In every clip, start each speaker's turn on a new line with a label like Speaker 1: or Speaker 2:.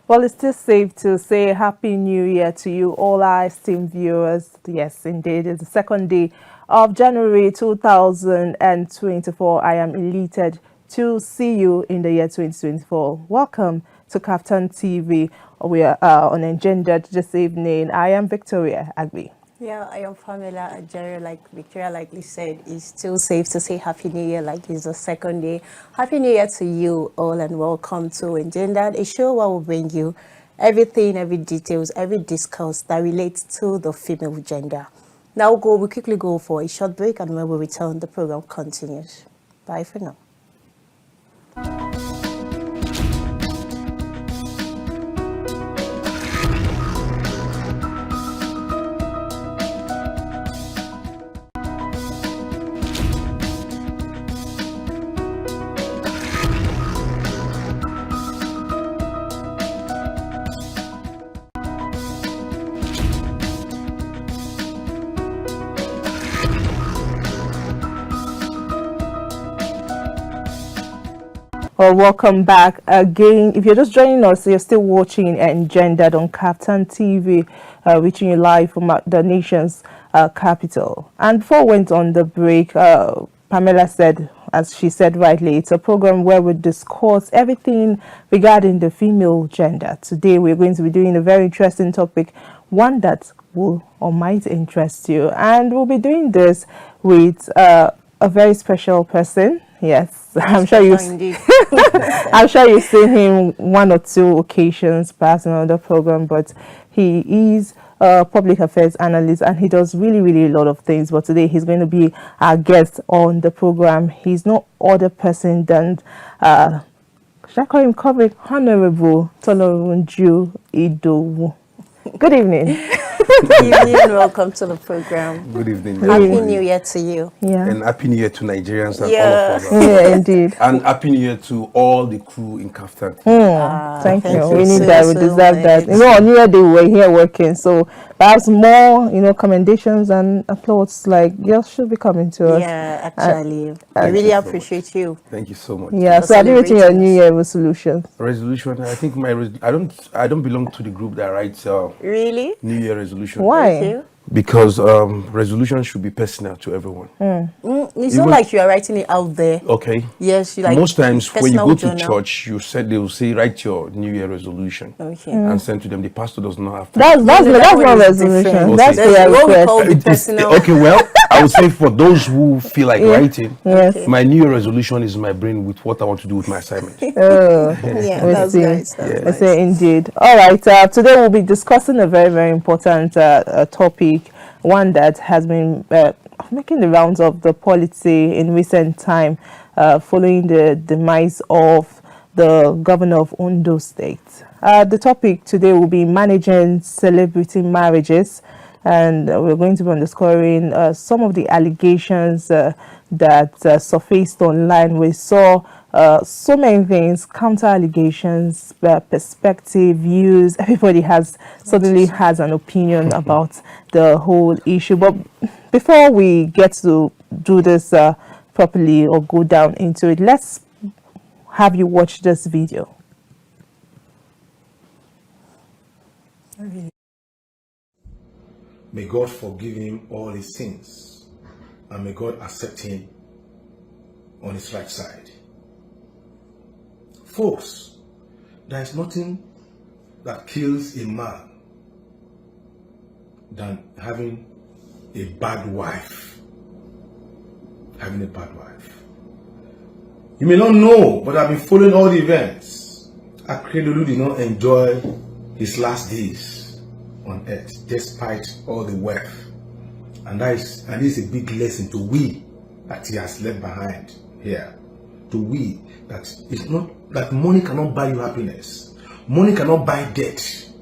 Speaker 1: Well, it's still safe to say Happy New Year to you, all our esteemed viewers. Yes, indeed, it's the second day of January 2024. I am elated to see you in the year 2024. Welcome to KAFTAN TV. We are on Engendered this evening. I am Victoria Agbi.
Speaker 2: Yeah, I am Pamela. Ajaero, like Victoria likely said, it's still safe to say Happy New Year like it's the second day. Happy New Year to you all and welcome to Engendered, a show where we'll bring you everything, every details, every discourse that relates to the female gender. Now we quickly go for a short break, and when we return, the program continues. Bye for now.
Speaker 1: Well, welcome back again. If you're just joining us, you're still watching Engendered on KAFTAN TV, reaching you live from the nation's capital. And before we went on the break, Pamela said, as she said rightly, it's a program where we discuss everything regarding the female gender. Today, we're going to be doing a very interesting topic, one that will or might interest you. And we'll be doing this with a very special person. Yes, I'm sure you've seen him one or two occasions, perhaps in another program, but he is a public affairs analyst and he does really a lot of things. But today he's going to be our guest on the program. He's no other person than, should I call him Comrade Honorable Tolorunju Idowu. Good evening.
Speaker 2: Good evening and welcome to the program.
Speaker 3: Good evening.
Speaker 2: Happy New Year to you.
Speaker 1: Yeah.
Speaker 3: And Happy New Year to Nigerians and all of us.
Speaker 1: Yeah, indeed.
Speaker 3: And Happy New Year to all the crew in KAFTAN.
Speaker 1: Thank you. We need that. We deserve that. You know, on New Year Day we were here working, so perhaps more, commendations and applause like yours should be coming to us.
Speaker 2: Yeah, actually, I really appreciate you.
Speaker 3: Thank you so much.
Speaker 1: Yeah. So, are you waiting your New Year resolution?
Speaker 3: Resolution. I think I don't belong to the group that writes
Speaker 2: Really?
Speaker 3: New Year resolution.
Speaker 1: Why?
Speaker 3: Because resolution should be personal to everyone.
Speaker 2: It's not like you are writing it out there.
Speaker 3: Okay.
Speaker 2: Yes, you like.
Speaker 3: Most times when you go to
Speaker 2: journal.
Speaker 3: church, they will say write your New Year resolution.
Speaker 2: Okay.
Speaker 3: And send to them. The pastor does not have to.
Speaker 1: That's not resolution.
Speaker 2: different.
Speaker 1: That's
Speaker 2: There's what we call
Speaker 1: request.
Speaker 2: the personal.
Speaker 3: Okay, well, I would say for those who feel like writing,
Speaker 1: Yes.
Speaker 3: my New Year resolution is my brain with what I want to do with my assignment.
Speaker 2: Yeah,
Speaker 1: We
Speaker 2: that's
Speaker 1: see.
Speaker 2: nice.
Speaker 1: I
Speaker 2: That's
Speaker 1: say indeed. All right. Today we'll be discussing a very important topic, one that has been making the rounds of the polity in recent time, following the demise of the governor of Ondo State. The topic today will be managing celebrity marriages, and we're going to be underscoring some of the allegations that surfaced online. We saw so many things, counter allegations, perspective, views. Everybody suddenly has an opinion about the whole issue. But before we get to do this properly or go down into it, let's have you watch this video.
Speaker 4: May God forgive him all his sins, and may God accept him on his right side. Folks, there is nothing that kills a man than having a bad wife. Having a bad wife. You may not know, but I've been following all the events. Akeredolu did not enjoy his last days on earth, despite all the wealth. And this is a big lesson to we that he has left behind here. To we that it's not that money cannot buy you happiness. Money cannot buy death.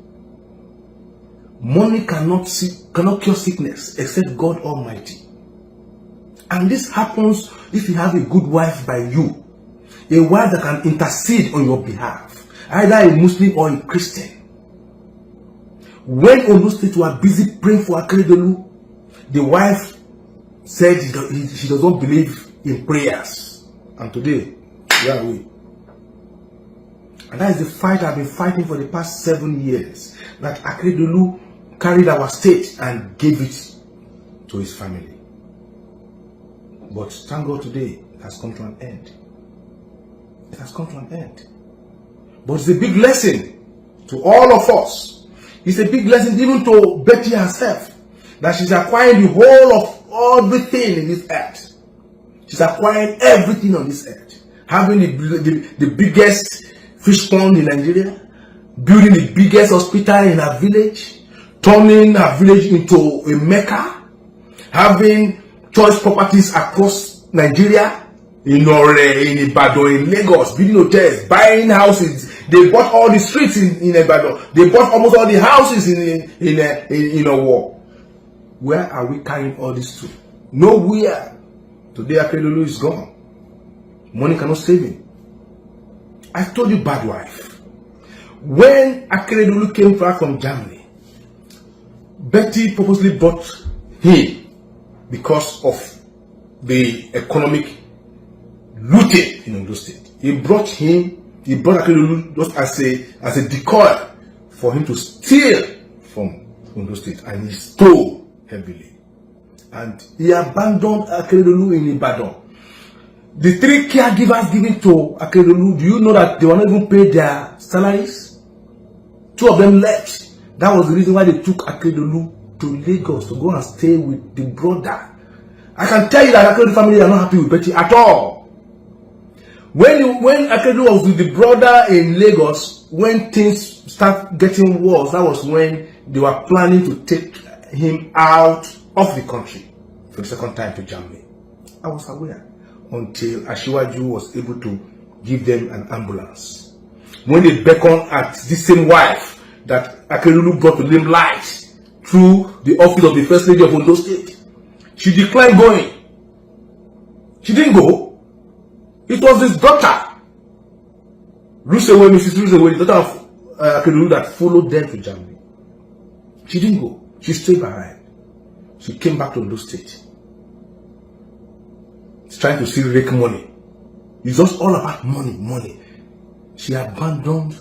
Speaker 4: Money cannot cure sickness except God Almighty. And this happens if you have a good wife by you. A wife that can intercede on your behalf. Either a Muslim or a Christian. When Ondo State were busy praying for Akeredolu, the wife said she does not believe in prayers. And today, where are we? And that is the fight I've been fighting for the past 7 years. That Akeredolu carried our state and gave it to his family. But thank God today it has come to an end. It has come to an end. But it's a big lesson to all of us. It's a big lesson even to Betty herself. That she's acquiring the whole of everything in this earth. She's acquiring everything on this earth. Having the biggest fish pond in Nigeria, building the biggest hospital in her village, turning her village into a Mecca, having choice properties across Nigeria, in Ore, in Ibadan, in Lagos, building hotels, buying houses. They bought all the streets in Ibadan. They bought almost all the houses in Owo. Where are we carrying all this to? Nowhere. Today Akeredolu is gone. Money cannot save him. I told you, bad wife. When Akeredolu came back from Germany, Betty purposely bought him because of the economic looting in Ondo State. He brought Akeredolu just as a decoy for him to steal from Ondo State, and he stole heavily. And he abandoned Akeredolu in Ibadan. The 3 caregivers given to Akeredolu, do you know that they were not even paid their salaries? 2 of them left. That was the reason why they took Akeredolu to Lagos to go and stay with the brother. I can tell you that Akeredolu family are not happy with Betty at all. When Akeredolu was with the brother in Lagos, when things start getting worse, that was when they were planning to take him out of the country for the second time to Germany. I was aware until Ajaero was able to give them an ambulance. When they beckoned at this same wife that Akeredolu brought to them light through the office of the First Lady of Ondo State, she declined going. She didn't go. It was his daughter, Mrs. Rusewe, the daughter of Akeredolu, that followed them to Germany. She didn't go. She stayed behind. She came back to Ondo State. She's trying to still rake money. It's just all about money, money. She abandoned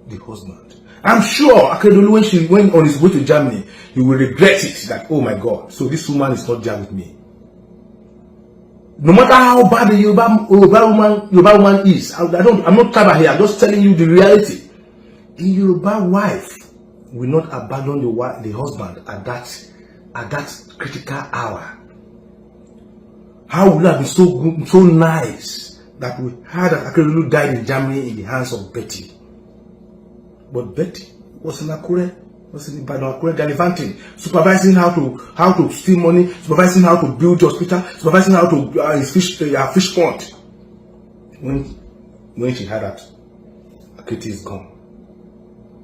Speaker 4: the husband. I'm sure Akeredolu, when she went on his way to Germany, he will regret it. That, oh my God, so this woman is not there with me. No matter how bad the Yoruba woman is, I'm not clever here. I'm just telling you the reality. A Yoruba wife will not abandon the husband at that critical hour. How would it have been so good, so nice that we heard that Akeredolu died in Germany in the hands of Betty? But Betty was in Akure, was in Ibadan, Akure, gallivanting, supervising how to steal money, supervising how to build hospital, supervising how to fish pond. When she heard that Akete is gone,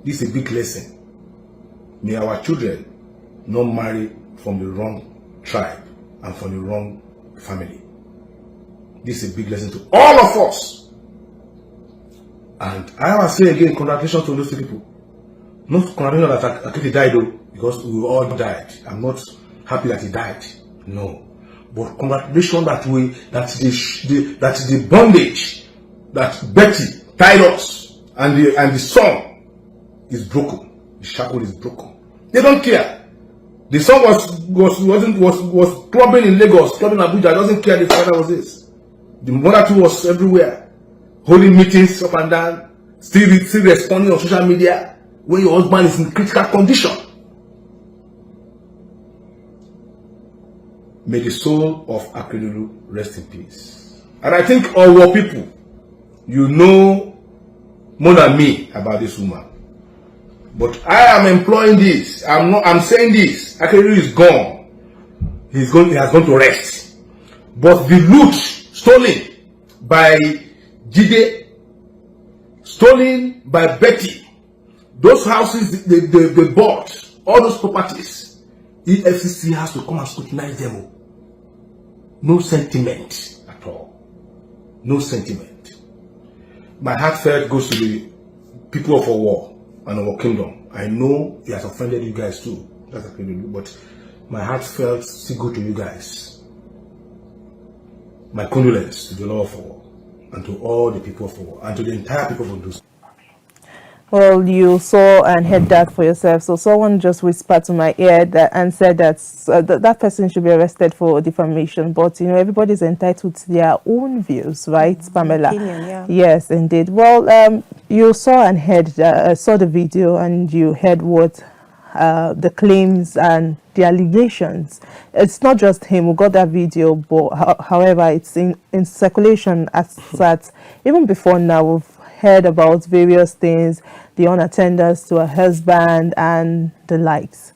Speaker 4: this is a big lesson. May our children not marry from the wrong tribe and from the wrong family. This is a big lesson to all of us. And I will say again, congratulations to those two people. Not congratulations that Akete died though, because we all died. I'm not happy that he died. No. But congratulations that the bondage that Betty tied us and the son is broken. The shackle is broken. They don't care. The son was clubbing in Lagos, clubbing in Abuja. Doesn't care. The father was this. The mother too was everywhere, holding meetings up and down, still responding on social media when your husband is in critical condition. May the soul of Akeredolu rest in peace. And I think all people, you know more than me about this woman. But I am employing this. I'm saying this. Akeredolu is gone. He has gone to rest. But the loot stolen by Jide, stolen by Betty, those houses they bought, all those properties, EFCC has to come and scrutinize them. No sentiment at all. No sentiment. My heartfelt goes to the people of Owo and our kingdom. I know he has offended you guys too. That's Akeredolu, but my heartfelt still go to you guys. My condolence to the Lord of Owo and to all the people of Owo and to the entire people of Ondo.
Speaker 1: Well, you saw and heard that for yourself. So someone just whispered to my ear and said that that person should be arrested for defamation. But everybody's entitled to their own views, right, Pamela?
Speaker 2: Opinion, yeah.
Speaker 1: Yes, indeed. Well, you saw and heard, saw the video, and you heard what the claims and the allegations. It's not just him who got that video, but however, it's in circulation as that even before now. We've heard about various things, the unattendance to her husband and the likes.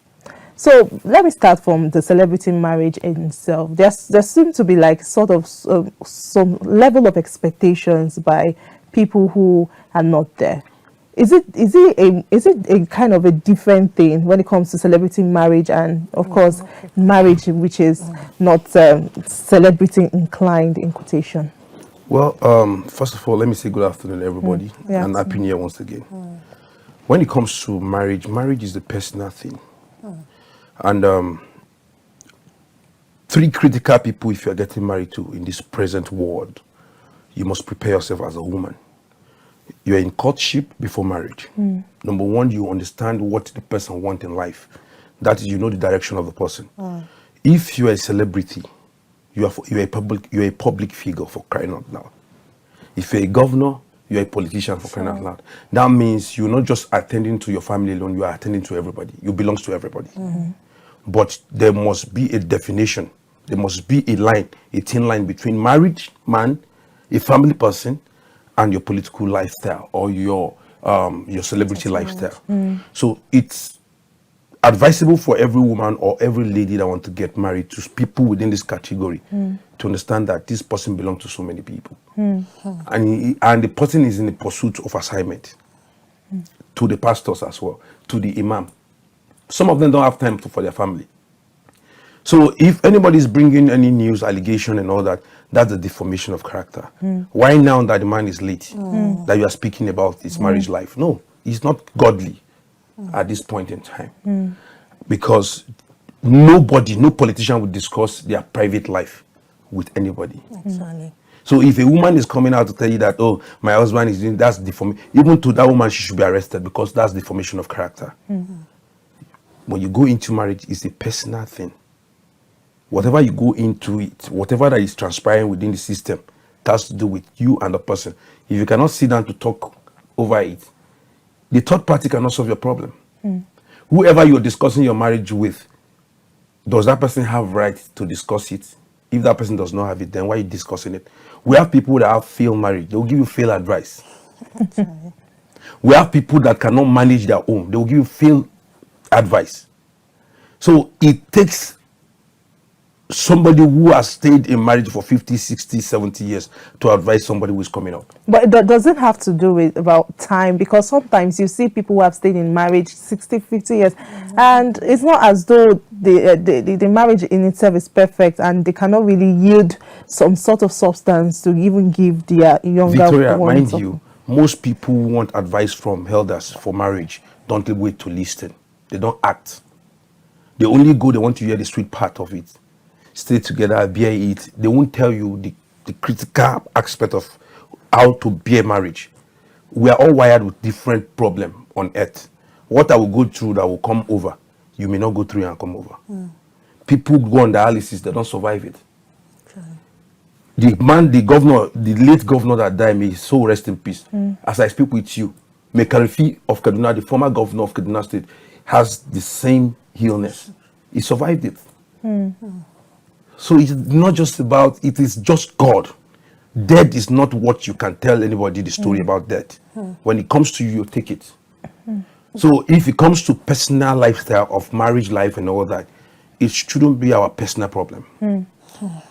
Speaker 1: So let me start from the celebrity marriage in itself. There seems to be like sort of some level of expectations by people who are not there. Is it a kind of a different thing when it comes to celebrity marriage and of course marriage which is not celebrity inclined in quotation?
Speaker 3: Well, first of all, let me say good afternoon, everybody, and happy new year once again. When it comes to marriage, marriage is a personal thing, and three critical people if you are getting married to in this present world, you must prepare yourself as a woman. You are in courtship before marriage. Number one, you understand what the person wants in life. That is, you know the direction of the person. If you are a celebrity, you're a public figure, for crying out loud. If you're a governor, you're a politician, for crying out loud. That means you're not just attending to your family alone, you are attending to everybody. You belong to everybody. But there must be a definition. There must be a line, a thin line between marriage man, a family person, and your political lifestyle or your celebrity lifestyle. So it's advisable for every woman or every lady that want to get married to people within this category to understand that this person belongs to so many people, and the person is in the pursuit of assignment to the pastors as well, to the imam. Some of them don't have time for their family. So if anybody is bringing any news, allegation and all that, that's a deformation of character. Why now that the man is late, that you are speaking about his marriage life? No, it's not godly at this point in time. Because no politician would discuss their private life with anybody.
Speaker 2: Exactly.
Speaker 3: So if a woman is coming out to tell you that, oh, my husband is doing, that's deformation. Even to that woman, she should be arrested because that's deformation of character. When you go into marriage, it's a personal thing. Whatever you go into it, whatever that is transpiring within the system, that has to do with you and the person. If you cannot sit down to talk over it, the third party cannot solve your problem. Whoever you're discussing your marriage with, does that person have right to discuss it? If that person does not have it, then why are you discussing it? We have people that have failed marriage. They will give you failed advice. We have people that cannot manage their own. They will give you failed advice. So it takes somebody who has stayed in marriage for 50, 60, 70 years to advise somebody who is coming up. But
Speaker 1: it doesn't have to do with about time, because sometimes you see people who have stayed in marriage 60, 50 years, and it's not as though the marriage in itself is perfect and they cannot really yield some sort of substance to even give their younger
Speaker 3: Victoria,
Speaker 1: ones.
Speaker 3: mind you, most people who want advice from elders for marriage don't wait to listen. They don't act. They only go, they want to hear the sweet part of it. Stay together, bear it. They won't tell you the critical aspect of how to bear marriage. We are all wired with different problems on earth. What I will go through that will come over, you may not go through and come over. People go on dialysis, they don't survive it. The late governor that died, may his soul rest in peace. As I speak with you, Mekarifi of Kaduna, the former governor of Kaduna State, has the same illness. He survived it. So it's not just about, it is just God. Death is not what you can tell anybody the story about death. When it comes to you, you take it. So if it comes to personal lifestyle of marriage life and all that, it shouldn't be our personal problem.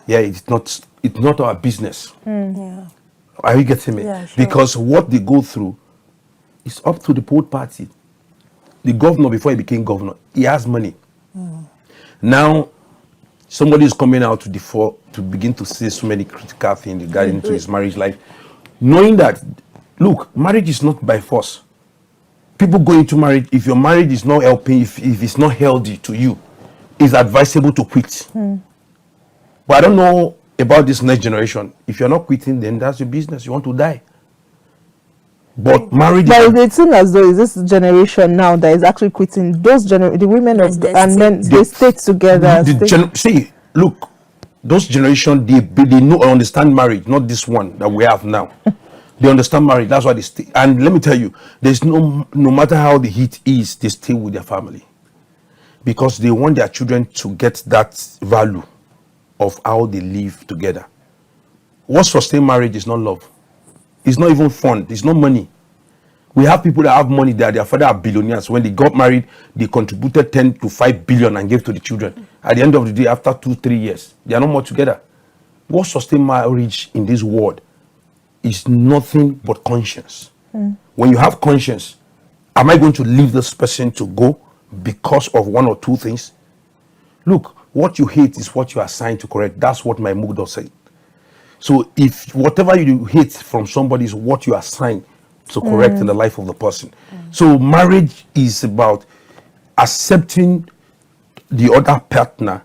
Speaker 3: Yeah, it's not our business. Are you getting me?
Speaker 2: Yeah, sure.
Speaker 3: Because what they go through is up to the both party. The governor, before he became governor, he has money. Now, somebody is coming out to begin to say so many critical things regarding to his marriage life, knowing that, look, marriage is not by force. People go into marriage, if your marriage is not helping, if it's not healthy to you, it's advisable to quit. But I don't know about this next generation. If you're not quitting, then that's your business. You want to die. But marriage
Speaker 1: But it seems as though it's this generation now that is actually quitting. The women of the, and men, they stay together.
Speaker 3: See, look, those generation, they know or understand marriage, not this one that we have now. They understand marriage, that's why they stay. And let me tell you, there's no matter how the heat is, they stay with their family. Because they want their children to get that value of how they live together. What sustains marriage is not love. It's not even fun. It's not money. We have people that have money that their father are billionaires. When they got married, they contributed 10 to 5 billion and gave to the children. At the end of the day, after 2-3 years, they are no more together. What sustains marriage in this world is nothing but conscience. When you have conscience, am I going to leave this person to go because of one or two things? Look, what you hate is what you are assigned to correct. That's what my mood does say. So if whatever you hate from somebody is what you are assigned to correct in the life of the person. So marriage is about accepting the other partner,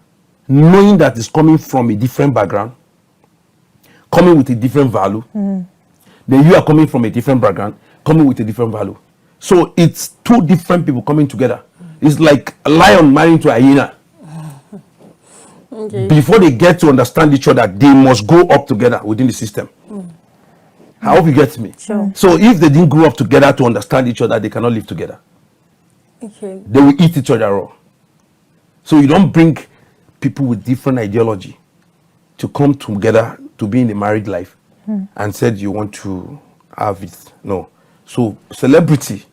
Speaker 3: knowing that it's coming from a different background, coming with a different value. Then you are coming from a different background, coming with a different value. So it's two different people coming together. It's like a lion marrying to a hyena.
Speaker 2: Okay.
Speaker 3: Before they get to understand each other, they must grow up together within the system. I hope you get me.
Speaker 2: Sure.
Speaker 3: So if they didn't grow up together to understand each other, they cannot live together.
Speaker 2: Okay.
Speaker 3: They will eat each other raw. So you don't bring people with different ideology to come together to be in a married life and said you want to have it. No. So celebrity,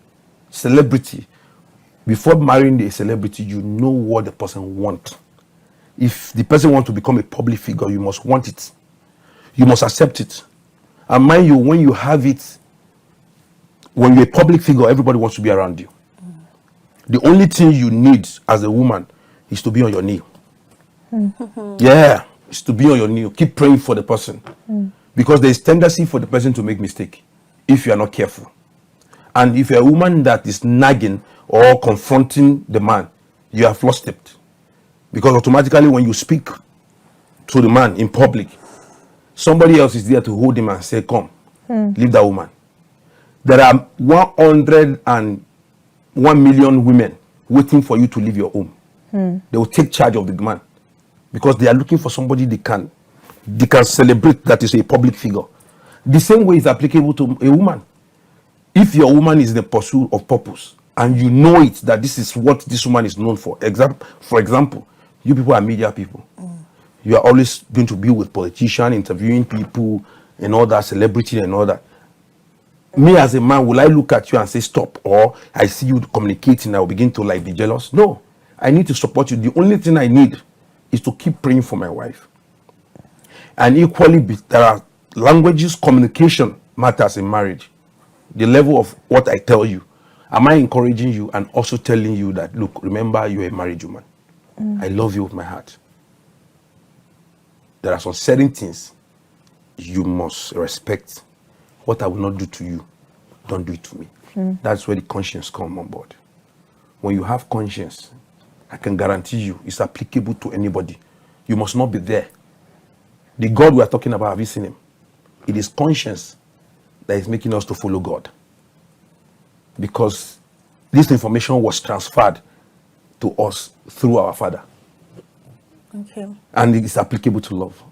Speaker 3: before marrying a celebrity, you know what the person wants. If the person wants to become a public figure, you must want it. You must accept it. And mind you, when you have it, when you're a public figure, everybody wants to be around you. The only thing you need as a woman is to be on your knee. Yeah, it's to be on your knee. Keep praying for the person. Because there is tendency for the person to make mistake if you are not careful. And if you're a woman that is nagging or confronting the man, you have lost it. Because automatically when you speak to the man in public, somebody else is there to hold him and say, come, leave that woman. There are 101 million women waiting for you to leave your home. They will take charge of the man because they are looking for somebody they can celebrate that is a public figure. The same way is applicable to a woman. If your woman is in the pursuit of purpose and you know it, that this is what this woman is known for. For example, you people are media people. You are always going to be with politicians, interviewing people and all that, celebrity and all that. Me as a man, will I look at you and say stop? Or I see you communicating, I will begin to like be jealous? No, I need to support you. The only thing I need is to keep praying for my wife. And equally, there are languages, communication matters in marriage. The level of what I tell you. Am I encouraging you and also telling you that, look, remember you're a married woman. I love you with my heart. There are some certain things you must respect. What I will not do to you, don't do it to me. That's where the conscience comes on board. When you have conscience, I can guarantee you it's applicable to anybody. You must not be there. The God we are talking about, have you seen him? It is conscience that is making us to follow God. Because this information was transferred to us through our Father.
Speaker 2: Okay.
Speaker 3: And it is applicable to love.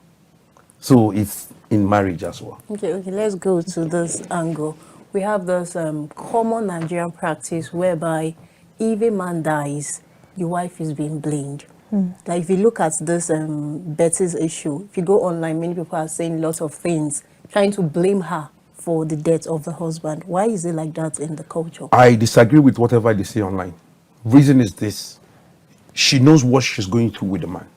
Speaker 3: So it's in marriage as well.
Speaker 2: Okay, let's go to this angle. We have this common Nigerian practice whereby if a man dies, the wife is being blamed. Like if you look at this Betty's issue, if you go online, many people are saying lots of things, trying to blame her for the death of the husband. Why is it like that in the culture?
Speaker 3: I disagree with whatever they say online. Reason is this. She knows what she's going through with the man.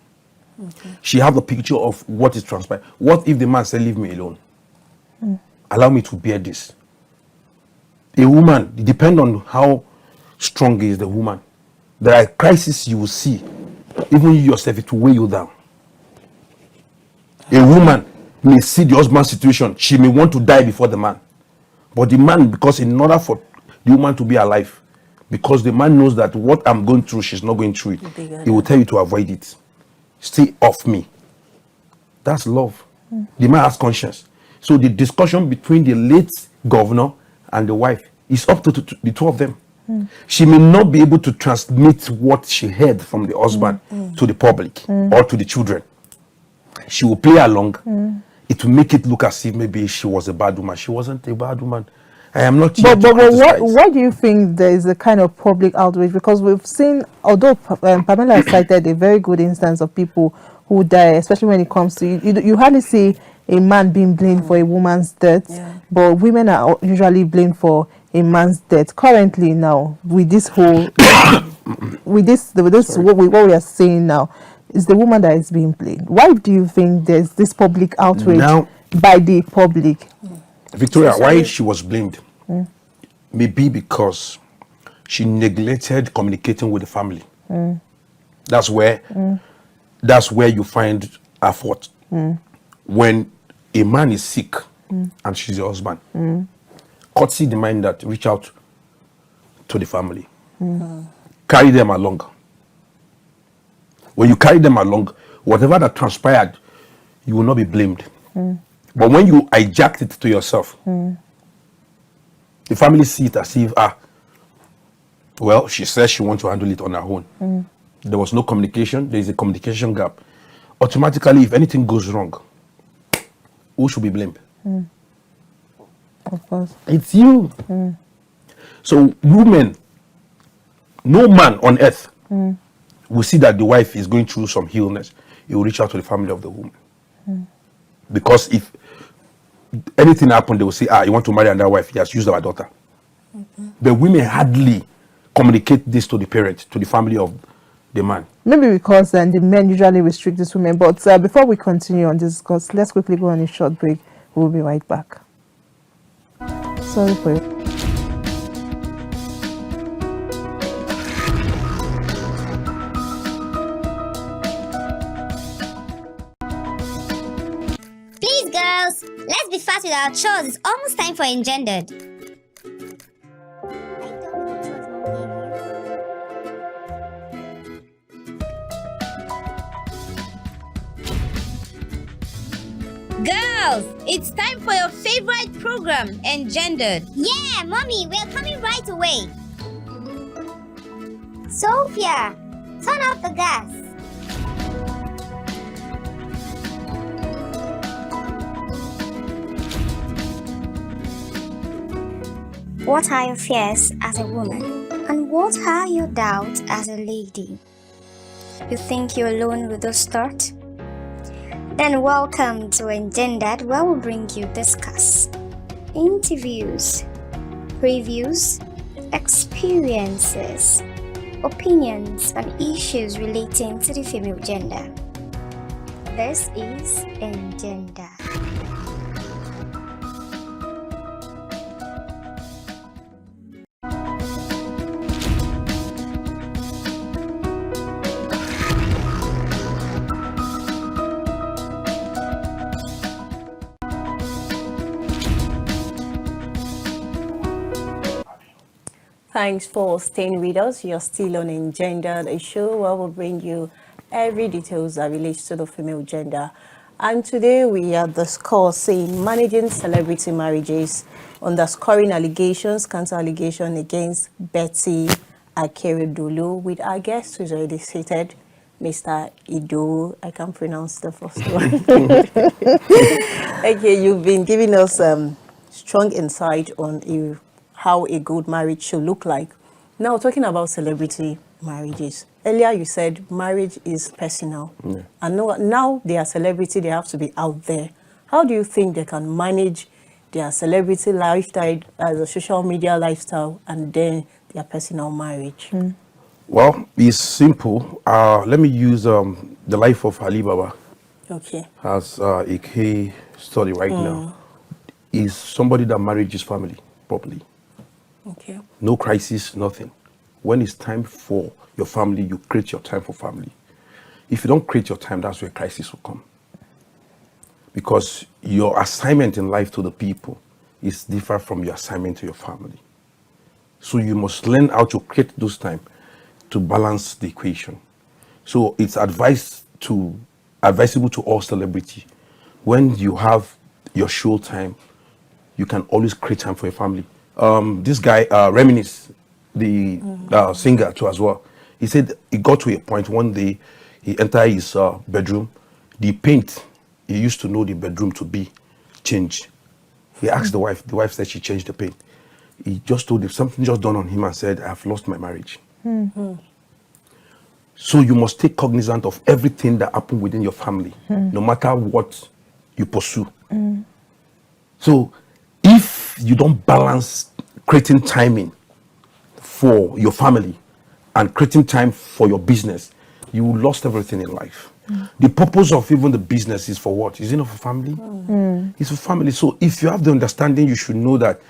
Speaker 3: She have a picture of what is transpired. What if the man said, leave me alone? Allow me to bear this. A woman, it depends on how strong is the woman. There are crises you will see. Even you yourself, it will weigh you down. A woman may see the husband's situation. She may want to die before the man. But the man, because in order for the woman to be alive, because the man knows that what I'm going through, she's not going through it. He will tell you to avoid it. Stay off me. That's love. The man has conscience. So the discussion between the late governor and the wife. It's up to the two of them. She may not be able to transmit what she heard from the husband to the public or to the children. She will play along. It will make it look as if maybe she was a bad woman. She wasn't a bad woman. I am not here to criticize.
Speaker 1: Why do you think there is a kind of public outrage? Because we've seen, although Pamela cited a very good instance of people who die, especially when it comes to, you hardly see a man being blamed for a woman's death, but women are usually blamed for a man's death. Currently now, with this whole, what we are saying now, is the woman that is being blamed. Why do you think there's this public outrage
Speaker 3: now,
Speaker 1: by the public?
Speaker 3: Victoria, why she was blamed? Maybe because she neglected communicating with the family. That's where you find her fault. When a man is sick and she's your husband, courtesy demand that reach out to the family. Carry them along. When you carry them along, whatever that transpired, you will not be blamed. But when you hijacked it to yourself, the family see it as if, well, she says she wants to handle it on her own. There was no communication. There is a communication gap. Automatically, if anything goes wrong, who should be blamed?
Speaker 1: Of course.
Speaker 3: It's you. So women, no man on earth will see that the wife is going through some illness. He will reach out to the family of the woman. Because if anything happened, they will say, you want to marry another wife? He has used our daughter. The women hardly communicate this to the parent, to the family of the man.
Speaker 1: Maybe because the men usually restrict these women. But before we continue on this discourse, let's quickly go on a short break. We'll be right back. Sorry for you.
Speaker 5: Please, girls, let's be fast with our chores. It's almost time for Engendered. Girls, it's time for your favorite program, Engendered. Yeah, Mommy, we're coming right away. Sophia, turn off the gas. What are your fears as a woman? And what are your doubts as a lady? You think you're alone with those thoughts? Then welcome to Engendered, where we'll bring you discuss, interviews, previews, experiences, opinions on issues relating to the female gender. This is Engendered.
Speaker 2: Thanks for staying with us. You're still on Engendered, a show where we'll bring you every details that relates to the female gender. And today we are discussing managing celebrity marriages, underscoring allegations, counter allegation against Betty Akeredolu, with our guest who's already seated, Mr. Idowu. I can't pronounce the first one. Okay, you've been giving us strong insight on how a good marriage should look like. Now, talking about celebrity marriages. Earlier, you said marriage is personal. Yeah. And now they are celebrity, they have to be out there. How do you think they can manage their celebrity lifestyle as a social media lifestyle and then their personal marriage?
Speaker 3: Well, it's simple. Let me use the life of Ali Baba as a case study right now. Is somebody that married his family properly.
Speaker 2: Okay.
Speaker 3: No crisis, nothing. When it's time for your family, you create your time for family. If you don't create your time, that's where crisis will come. Because your assignment in life to the people is different from your assignment to your family. So you must learn how to create those time to balance the equation. So it's advisable to all celebrity. When you have your show time, you can always create time for your family. This guy, Reminisce, the singer too as well. He said he got to a point one day, he entered his bedroom, the paint he used to know the bedroom to be changed. He asked the wife said she changed the paint. He just told him something just dawned on him and said, I've lost my marriage. So you must take cognizance of everything that happened within your family, no matter what you pursue. So if you don't balance creating timing for your family and creating time for your business, you lost everything in life. The purpose of even the business is for what? Is it not for family? It's for family. So if you have the understanding, you should know that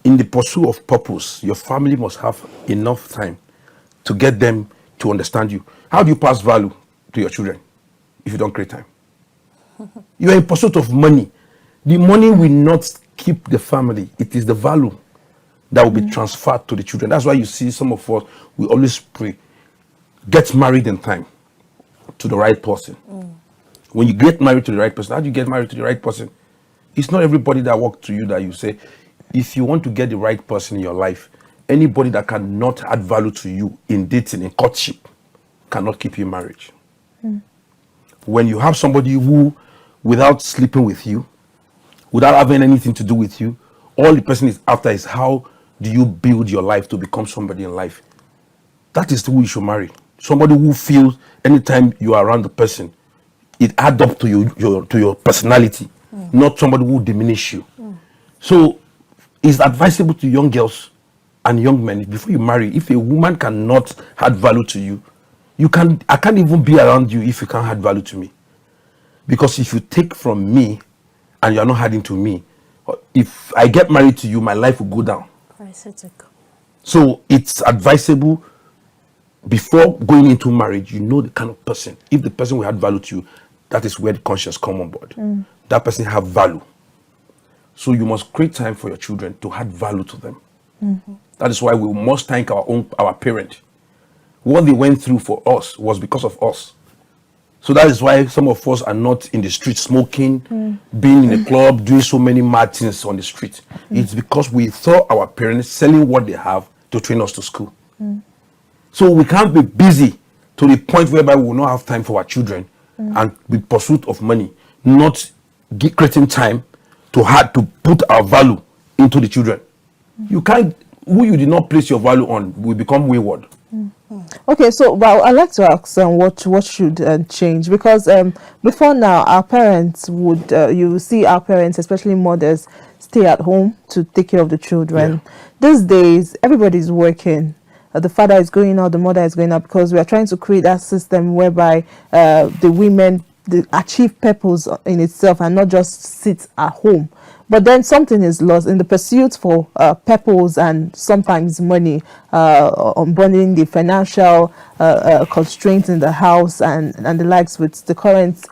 Speaker 3: in the pursuit of purpose, your family must have enough time to get them to understand you. How do you pass value to your children if you don't create time? You are in pursuit of money. The money will not keep the family. It is the value that will be transferred to the children. That's why you see some of us, we always pray, get married in time to the right person. When you get married to the right person, how do you get married to the right person? It's not everybody that walks to you that you say, if you want to get the right person in your life, anybody that cannot add value to you in dating, in courtship, cannot keep you in marriage. When you have somebody who, without sleeping with you, without having anything to do with you, all the person is after is how do you build your life to become somebody in life. That is who you should marry. Somebody who feels anytime you are around the person, it adds up to your personality, not somebody who diminish you. So it's advisable to young girls and young men, before you marry, if a woman cannot add value to you, I can't even be around you if you can't add value to me. Because if you take from me and you are not adding to me, if I get married to you, my life will go down. So it's advisable before going into marriage, you know the kind of person. If the person will add value to you, that is where the conscience come on board. That person have value. So you must create time for your children to add value to them. That is why we must thank our parents. What they went through for us was because of us. So that is why some of us are not in the street smoking, being in a club, doing so many mad things on the street. It's because we saw our parents selling what they have to train us to school. So we can't be busy to the point whereby we will not have time for our children and with pursuit of money, not creating time to put our value into the children. You can't, who you did not place your value on will become wayward.
Speaker 1: Okay, so well, I'd like to ask what should change, because before now our parents would you see our parents, especially mothers, stay at home to take care of the children. These days everybody's working. The father is going out, the mother is going out, because we are trying to create that system whereby the women achieve purpose in itself and not just sit at home. But then something is lost in the pursuit for purpose and sometimes money, on burning the financial constraints in the house and the likes with the current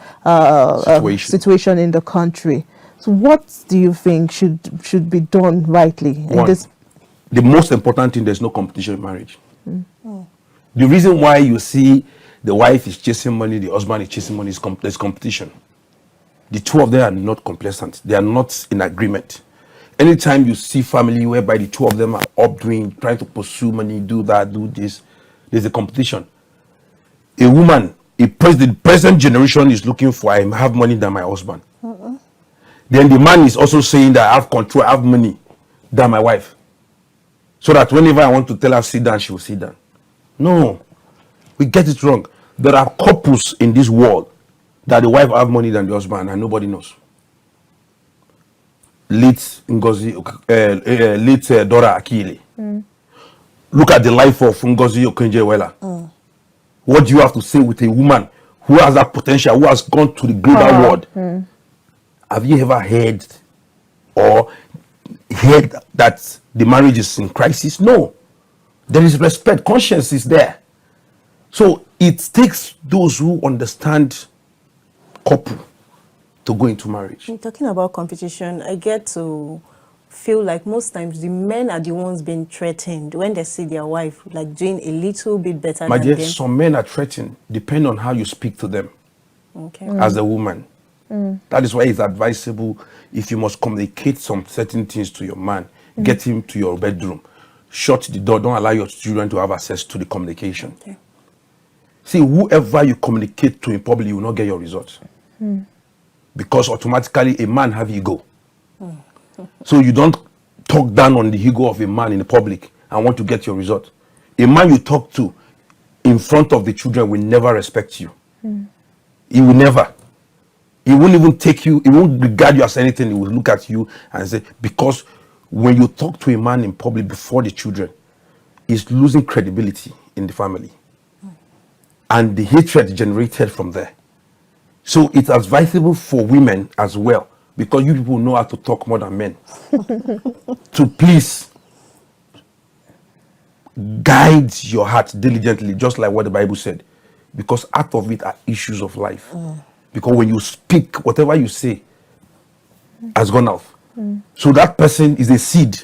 Speaker 1: situation in the country. So what do you think should be done rightly in this?
Speaker 3: The most important thing, there's no competition in marriage. The reason why you see the wife is chasing money, the husband is chasing money, there's competition. The two of them are not complacent. They are not in agreement. Anytime you see family whereby the two of them are up doing, trying to pursue money, do that, do this, there's a competition. A woman, the present generation is looking for, I have money than my husband. Then the man is also saying that I have control, I have money than my wife. So that whenever I want to tell her sit down, she will sit down. No, we get it wrong. There are couples in this world that the wife have money than the husband and nobody knows. Late Ngozi, late Dora Akile. Look at the life of Ngozi Okonjo-Iweala. What do you have to say with a woman who has that potential, who has gone to the global world? Have you ever heard that the marriage is in crisis? No. There is respect. Conscience is there. So it takes those who understand couple to go into marriage.
Speaker 2: Talking about competition, I get to feel like most times the men are the ones being threatened when they see their wife like doing a little bit better
Speaker 3: My
Speaker 2: than
Speaker 3: dear,
Speaker 2: them.
Speaker 3: some men are threatened, depending on how you speak to them as a woman. That is why it's advisable, if you must communicate some certain things to your man, Get him to your bedroom. Shut the door. Don't allow your children to have access to the communication.
Speaker 2: Okay.
Speaker 3: See, whoever you communicate to in public, you will not get your results. Because automatically a man have ego. So you don't talk down on the ego of a man in the public and want to get your result. A man you talk to in front of the children will never respect you. He will never. He won't even take you, he won't regard you as anything. He will look at you and say, because when you talk to a man in public before the children, he's losing credibility in the family. And the hatred generated from there. So it's advisable for women as well, because you people know how to talk more than men, to please guide your heart diligently, just like what the Bible said, because out of it are issues of life. Because when you speak, whatever you say has gone out. So that person is a seed.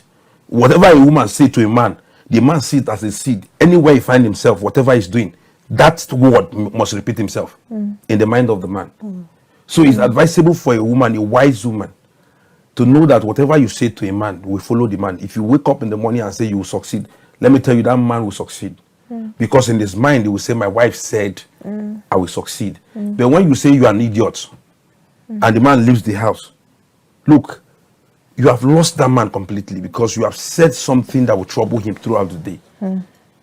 Speaker 3: Whatever a woman say to a man, the man sees it as a seed. Anywhere he finds himself, whatever he's doing, that word must repeat himself in the mind of the man. So it's advisable for a woman, a wise woman, to know that whatever you say to a man will follow the man. If you wake up in the morning and say you will succeed, let me tell you that man will succeed. Because in his mind, he will say, my wife said I will succeed. But when you say you are an idiot and the man leaves the house, look, you have lost that man completely, because you have said something that will trouble him throughout the day.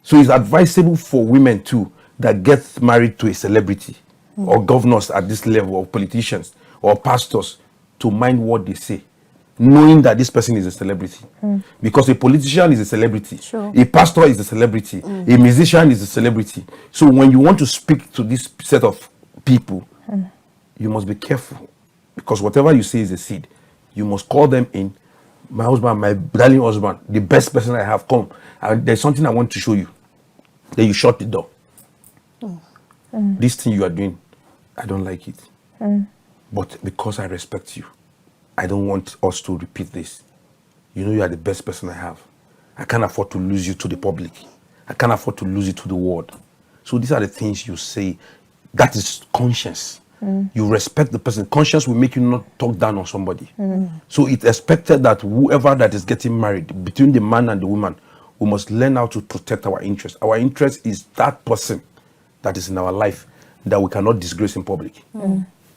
Speaker 3: So it's advisable for women too that get married to a celebrity or governors at this level, or politicians or pastors, to mind what they say, knowing that this person is a celebrity. Because a politician is a celebrity, a pastor is a celebrity, a musician is a celebrity. So when you want to speak to this set of people, you must be careful, because whatever you say is a seed. You must call them in. My husband, my darling husband, the best person I have, come. There's something I want to show you. Then you shut the door. This thing you are doing, I don't like it. But because I respect you, I don't want us to repeat this. You know you are the best person I have. I can't afford to lose you to the public. I can't afford to lose you to the world. So these are the things you say. That is conscience. You respect the person. Conscience will make you not talk down on somebody. So it's expected that whoever that is getting married, between the man and the woman, we must learn how to protect our interest. Our interest is that person that is in our life that we cannot disgrace in public.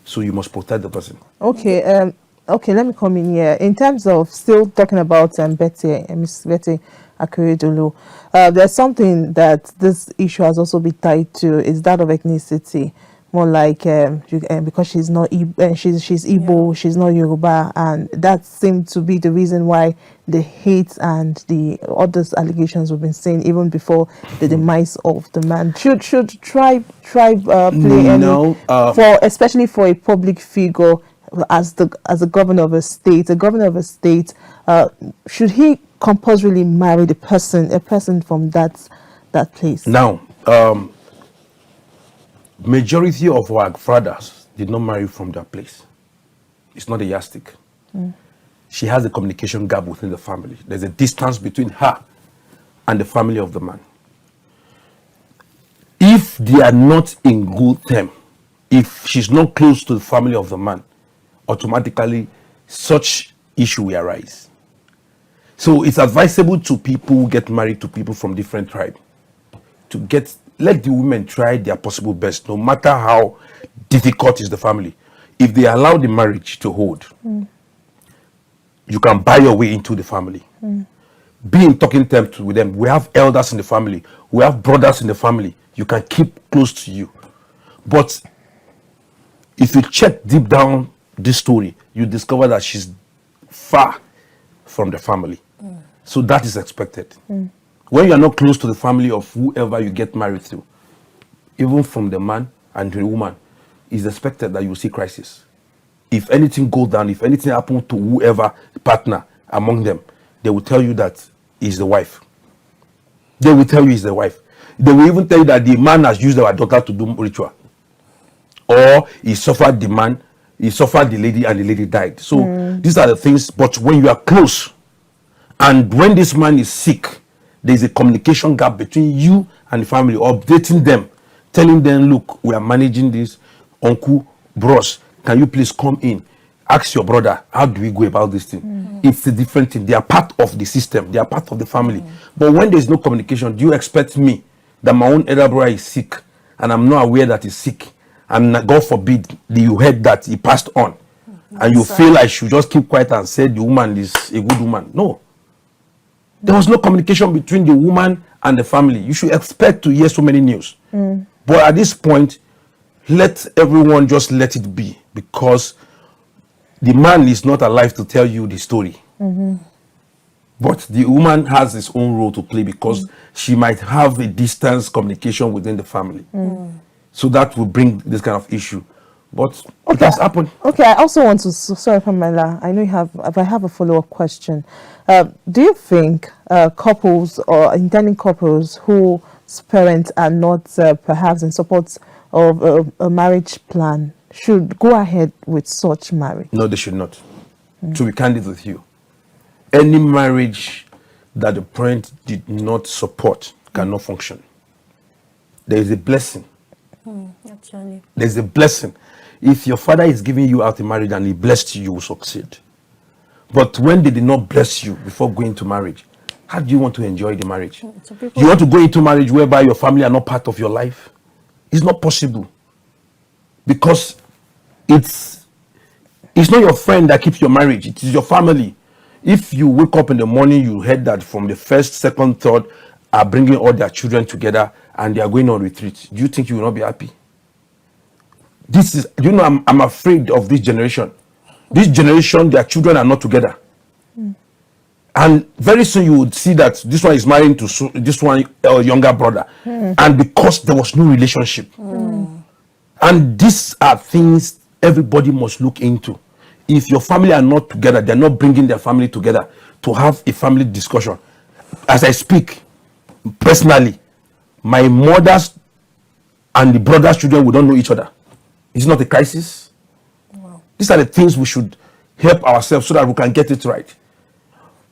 Speaker 3: So you must protect the person.
Speaker 1: Okay, okay, let me come in here. In terms of still talking about Miss Betty Akeredolu, there's something that this issue has also been tied to, is that of ethnicity. More like because she's not she's Igbo, she's not Yoruba, and that seemed to be the reason why the hate and the other allegations we've been seeing even before the demise of the man. Should tribe play any for, especially for a public figure as a governor of a state? Should he compulsorily marry a person from that place?
Speaker 3: Now, majority of our fathers did not marry from their place. It's not a yardstick. She has a communication gap within the family. There's a distance between her and the family of the man. If they are not in good term, if she's not close to the family of the man, automatically such issue will arise. So it's advisable to people who get married to people from different tribes to let the women try their possible best, no matter how difficult is the family. If they allow the marriage to hold, you can buy your way into the family. Be in talking terms with them. We have elders in the family. We have brothers in the family. You can keep close to you. But if you check deep down this story, you discover that she's far from the family. So that is expected. When you are not close to the family of whoever you get married to, even from the man and the woman, it's expected that you will see crisis. If anything goes down, if anything happens to whoever partner among them, they will tell you that he's the wife. They will tell you he's the wife. They will even tell you that the man has used our daughter to do ritual. Or he suffered the man, he suffered the lady, and the lady died. So these are the things. But when you are close, and when this man is sick, there's a communication gap between you and the family, updating them, telling them, look, we are managing this. Uncle, bros, can you please come in? ask your brother, how do we go about this thing? It's a different thing. They are part of the system. They are part of the family. But when there's no communication, do you expect me that my own elder brother is sick and I'm not aware that he's sick, and God forbid you heard that he passed on, and you feel I should just keep quiet and say the woman is a good woman? No. There was no communication between the woman and the family. You should expect to hear so many news. But at this point, let everyone just let it be, because the man is not alive to tell you the story. But the woman has its own role to play, because she might have a distance communication within the family. So that will bring this kind of issue. But what has happened?
Speaker 1: Okay, I also want to, sorry Pamela, I know you have, but I have a follow-up question. Do you think couples or intending couples whose parents are not perhaps in support of a marriage plan should go ahead with such marriage?
Speaker 3: No, they should not. To be candid with you, any marriage that the parent did not support cannot function. There is a blessing.
Speaker 2: Actually.
Speaker 3: There's a blessing. If your father is giving you out in marriage and he blessed you, you will succeed. But when they did not bless you before going to marriage, how do you want to enjoy the marriage? You want to go into marriage whereby your family are not part of your life? It's not possible. Because it's not your friend that keeps your marriage. It is your family. If you wake up in the morning, you heard that from the first, second, third are bringing all their children together and they are going on retreat, do you think you will not be happy? This is, you know, I'm afraid of this generation. This generation, their children are not together. And very soon you would see that this one is marrying to this one younger brother. And because there was no relationship. And these are things everybody must look into. If your family are not together, they're not bringing their family together to have a family discussion. As I speak, personally, my mother's and the brother's children will not know each other. It's not a crisis. Wow. These are the things we should help ourselves so that we can get it right.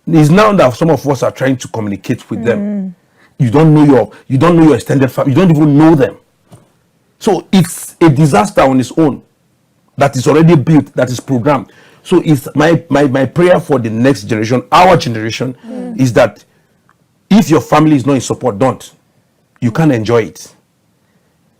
Speaker 3: It's now that some of us are trying to communicate with them. You don't know your extended family. You don't even know them. So it's a disaster on its own that is already built, that is programmed. So it's my prayer for the next generation, our generation, is that if your family is not in support, don't. You can't enjoy it.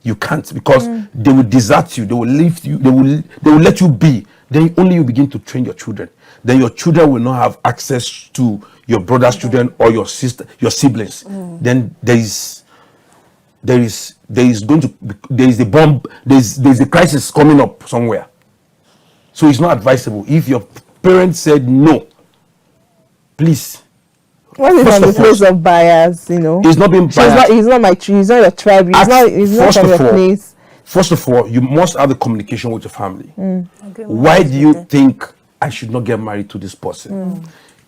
Speaker 3: You can't, because they will desert you, they will leave you, they will let you be. Then only you begin to train your children. Then your children will not have access to your brother's children or your siblings. Then there is a bomb, there's a crisis coming up somewhere. So it's not advisable. If your parents said no, please.
Speaker 1: What is on the place of bias, you know?
Speaker 3: He's not being biased.
Speaker 1: He's not he's not your tribe. He's not from your place.
Speaker 3: First of all, you must have the communication with your family. Why do you think I should not get married to this person?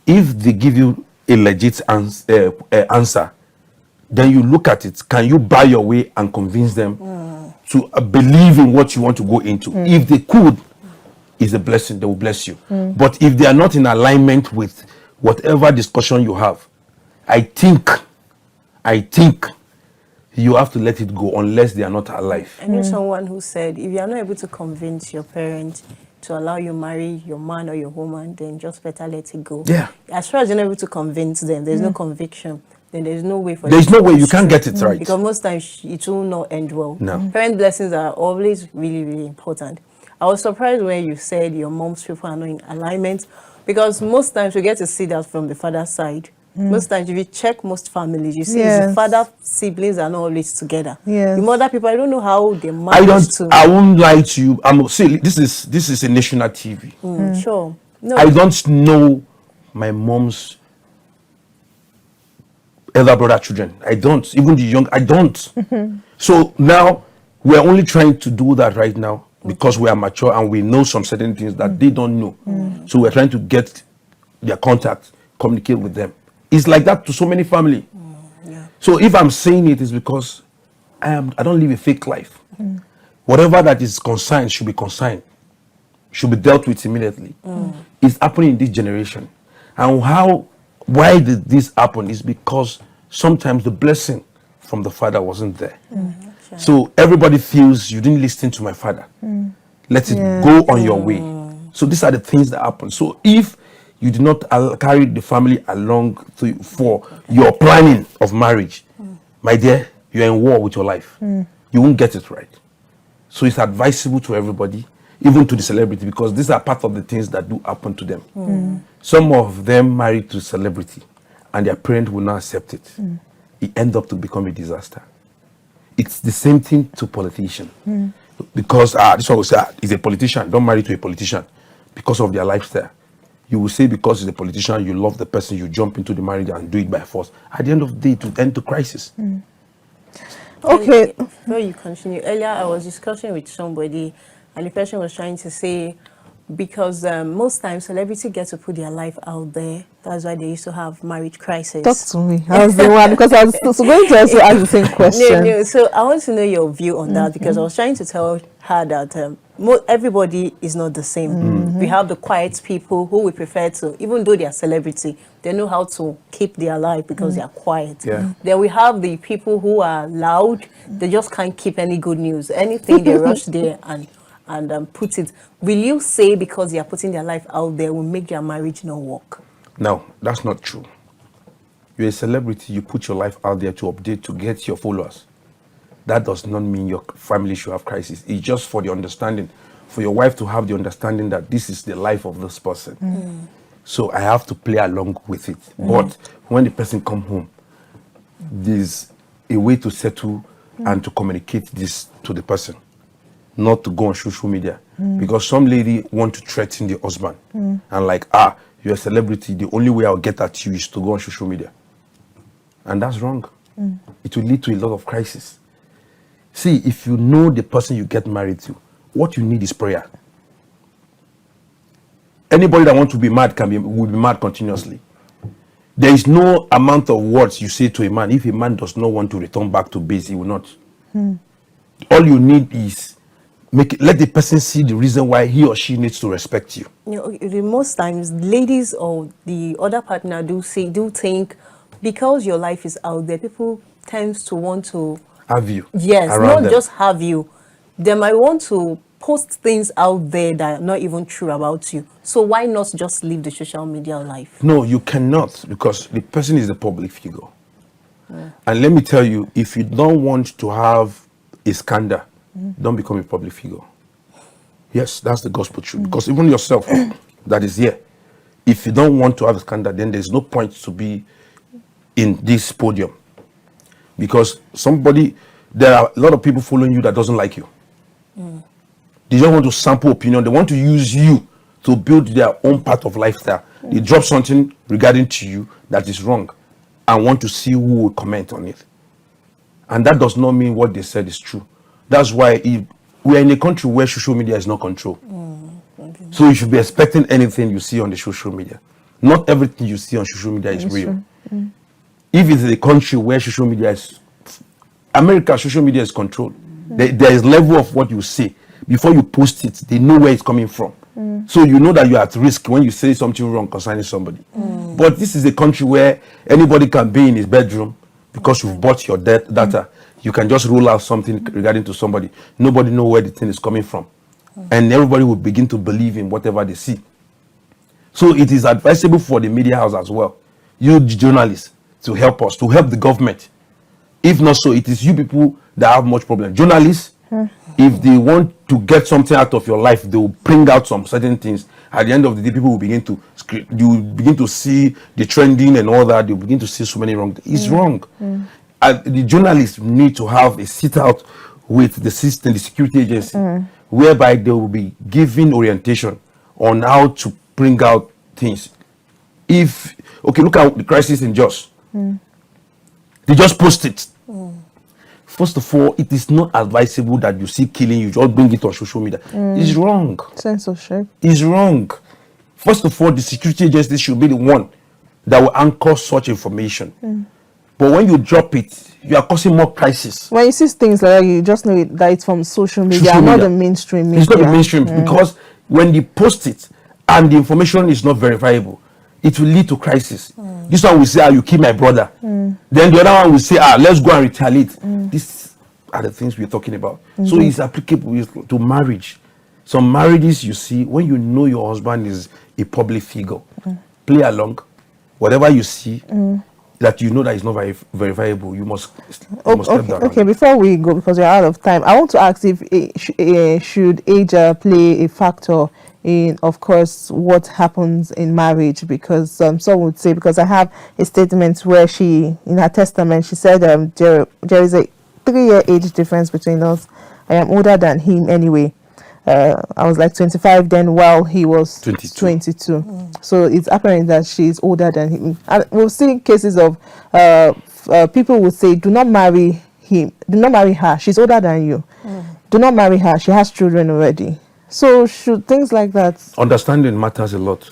Speaker 3: If they give you a legit answer, then you look at it. Can you buy your way and convince them to believe in what you want to go into? If they could, it's a blessing. They will bless you. But if they are not in alignment with whatever discussion you have, I think you have to let it go unless they are not alive.
Speaker 2: I knew someone who said, if you are not able to convince your parents to allow you marry your man or your woman, then just better let it go.
Speaker 3: Yeah.
Speaker 2: As far as you're not able to convince them, there's no conviction, then there's no way for
Speaker 3: There's no way, you can't get it right.
Speaker 2: Because most times it will not end well.
Speaker 3: No.
Speaker 2: Parent blessings are always really, really important. I was surprised when you said your mom's people are not in alignment, because most times we get to see that from the father's side. Most times, if you check most families, you see the father siblings are not always together. The mother people, I don't know how they manage to.
Speaker 3: I won't lie to you. See, this is a national TV.
Speaker 2: Sure. No.
Speaker 3: I don't know my mom's elder brother children. I don't. Even the young, I don't. So now we're only trying to do that right now because we are mature and we know some certain things that they don't know. So we're trying to get their contact, communicate with them. It's like that to so many family. So if I'm saying it, is because I don't live a fake life. Whatever that is consigned should be consigned, should be dealt with immediately. It's happening in this generation. And why did this happen is because sometimes the blessing from the father wasn't there. So everybody feels you didn't listen to my father. Let it go on your way. So these are the things that happen. So if you do not carry the family along for your planning of marriage, my dear, you're in war with your life. You won't get it right. So it's advisable to everybody, even to the celebrity, because these are part of the things that do happen to them. Some of them married to celebrity and their parents will not accept it. It ends up to become a disaster. It's the same thing to politician. Because this one will say, he's a politician, don't marry to a politician because of their lifestyle. You will say because he's a politician, you love the person, you jump into the marriage and do it by force. At the end of the day, it will end to crisis.
Speaker 1: Okay.
Speaker 2: Before you continue, earlier I was discussing with somebody and the person was trying to say, because most times celebrities get to put their life out there. That's why they used to have marriage crisis.
Speaker 1: Talk to me. I was the one, because I was going to also ask the same question.
Speaker 2: No. So I want to know your view on that, because I was trying to tell her that everybody is not the same. We have the quiet people who we prefer to, even though they are celebrity, they know how to keep their life because they are quiet. Then we have the people who are loud. They just can't keep any good news. Anything they rush there and put it. Will you say because they are putting their life out there will make their marriage not work?
Speaker 3: No, that's not true. You're a celebrity, you put your life out there to update, to get your followers. That does not mean your family should have crisis. It's just for the understanding, for your wife to have the understanding that this is the life of this person. So I have to play along with it. But when the person come home, there's a way to settle and to communicate this to the person. Not to go on social media, because some lady want to threaten the husband and like, you're a celebrity, the only way I'll get at you is to go on social media, and that's wrong. It will lead to a lot of crisis. See, if you know the person you get married to, what you need is prayer. Anybody that wants to be mad will be mad continuously. There is no amount of words you say to a man. If a man does not want to return back to base, he will not. All you need is let the person see the reason why he or she needs to respect you.
Speaker 2: You know, most times ladies or the other partner do think because your life is out there, people tend to want to
Speaker 3: have you.
Speaker 2: Yes, not them. Just have you. They might want to post things out there that are not even true about you. So why not just live the social media life?
Speaker 3: No, you cannot, because the person is a public figure. And let me tell you, if you don't want to have a scandal, don't become a public figure. Yes, that's the gospel truth. Because even yourself that is here, if you don't want to have a scandal, then there's no point to be in this podium. Because there are a lot of people following you that doesn't like you. They just want to sample opinion. They want to use you to build their own part of lifestyle. They drop something regarding to you that is wrong and want to see who will comment on it. And that does not mean what they said is true. That's why we're in a country where social media is not controlled. So you should be expecting anything you see on the social media. Not everything you see on social media is real. If it's a country where social media is... America, social media is controlled. There is level of what you say. Before you post it, they know where it's coming from. So you know that you're at risk when you say something wrong concerning somebody. But this is a country where anybody can be in his bedroom because you've bought your data. You can just roll out something regarding to somebody. Nobody knows where the thing is coming from. And everybody will begin to believe in whatever they see. So it is advisable for the media house as well, you journalists, to help us, to help the government. If not so, it is you people that have much problem. Journalists, if they want to get something out of your life, they will bring out some certain things. At the end of the day, people will begin to you will begin to see the trending and all that. They will begin to see so many wrong. It's wrong. The journalists need to have a sit out with the system, the security agency, whereby they will be giving orientation on how to bring out things. Look at the crisis in Jos. They just post it. First of all, it is not advisable that you see killing, you just bring it on social media. It's wrong.
Speaker 1: Censorship.
Speaker 3: It's wrong. First of all, the security agency should be the one that will anchor such information. But when you drop it, you are causing more crisis.
Speaker 1: When you see things like that, you just know that it's from social media, not the mainstream media.
Speaker 3: It's not the mainstream, because when they post it and the information is not verifiable, it will lead to crisis. This one will say, you kill my brother. Then the other one will say, let's go and retaliate. These are the things we're talking about. So it's applicable to marriage. Some marriages you see, when you know your husband is a public figure, play along. Whatever you see that you know that is not verifiable, you must step down.
Speaker 1: Okay, before we go, because we're out of time, I want to ask if should age play a factor in, of course, what happens in marriage? Because some would say, because I have a statement where she, in her testament, she said there is a 3-year age difference between us. I am older than him anyway. I was like 25 then, while he was 22. So it's apparent that she's older than him. And we've seen cases of people would say, do not marry him, do not marry her, she's older than you. Do not marry her, she has children already. So should things like that...
Speaker 3: Understanding matters a lot.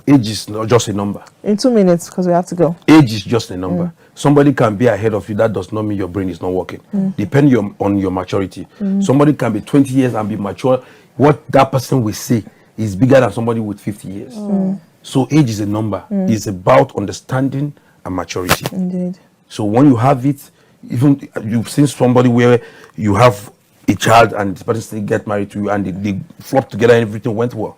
Speaker 3: Age is not just a number.
Speaker 1: In 2 minutes, because we have to go.
Speaker 3: Age is just a number. Somebody can be ahead of you. That does not mean your brain is not working. Depending on your maturity. Somebody can be 20 years and be mature. What that person will say is bigger than somebody with 50 years. So age is a number. It's about understanding and maturity.
Speaker 1: Indeed.
Speaker 3: So when you have it, even you've seen somebody where you have a child and this person still get married to you and they flop together and everything went well.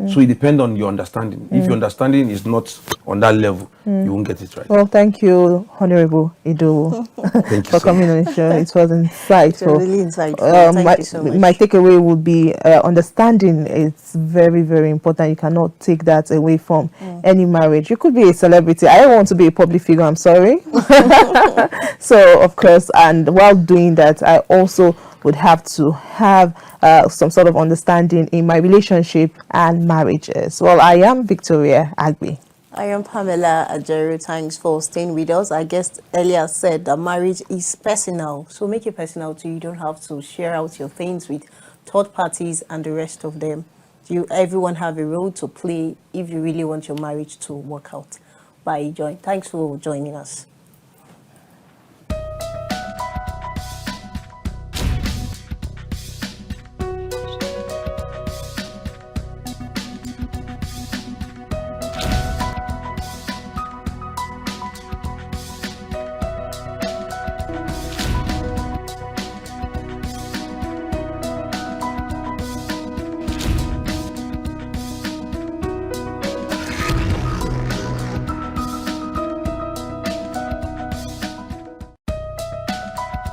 Speaker 3: So it depends on your understanding. If your understanding is not on that level, you won't get it right.
Speaker 1: Well, thank you, Honorable Idowu,
Speaker 3: Thank you
Speaker 1: for coming on the show. It was insightful.
Speaker 2: Really insightful. Thank you so much.
Speaker 1: My takeaway would be understanding. It's very, very important. You cannot take that away from any marriage. You could be a celebrity. I don't want to be a public figure. I'm sorry. So, of course, and while doing that, I also would have to have some sort of understanding in my relationship and marriages. Well, I am Victoria Agbi.
Speaker 2: I am Pamela Ajaero. Thanks for staying with us. I guess earlier said that marriage is personal. So make it personal too. You don't have to share out your things with third parties and the rest of them. Everyone have a role to play if you really want your marriage to work out. Thanks for joining us.